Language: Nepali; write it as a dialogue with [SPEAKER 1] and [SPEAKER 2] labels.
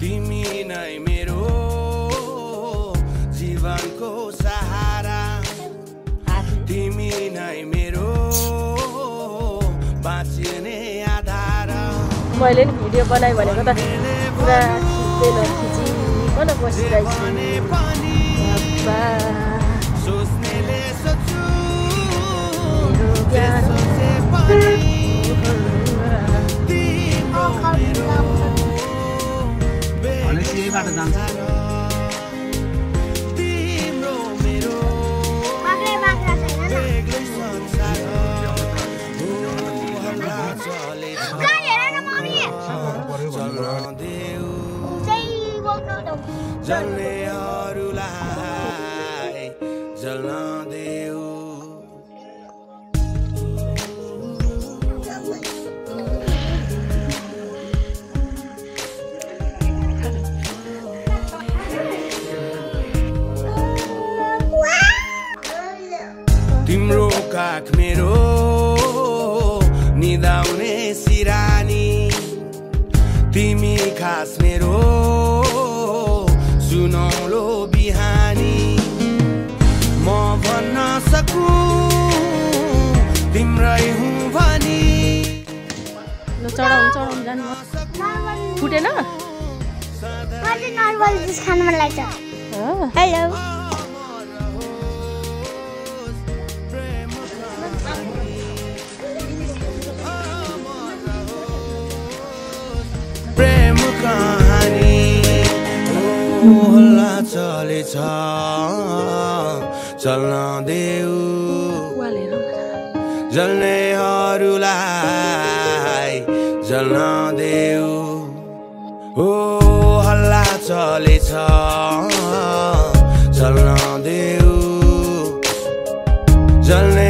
[SPEAKER 1] तिमी नै मेरो जीवनको सहारा तिमी नै मेरो बाँच्ने आधार
[SPEAKER 2] मैले नि भिडियो बनाइ भनेको त पुरा खिचिकन बसिरहेछु
[SPEAKER 1] सोच्नेले सोच्छु तिम्रो मेरो बेग्लै संसार हल्ला चलेछ चल्न देऊ जल्नेहरूलाई जल्न देऊ तिम्रो काख मेरो निदाउने सिरानी तिमी खास मेरो सुनौलो बिहानी म भन्न सकु तिम्रै हुँ भनी
[SPEAKER 2] चढाउनु जानु फुटेन
[SPEAKER 3] नर्मल जुस खान मन लाग्छ हेलो
[SPEAKER 1] प्रेम कहानी हल्ला चलेछ चल्न देऊ जल्नेहरूलाई जल्न देऊ ओ हल्ला चलेछ चल्न देऊ जल्ने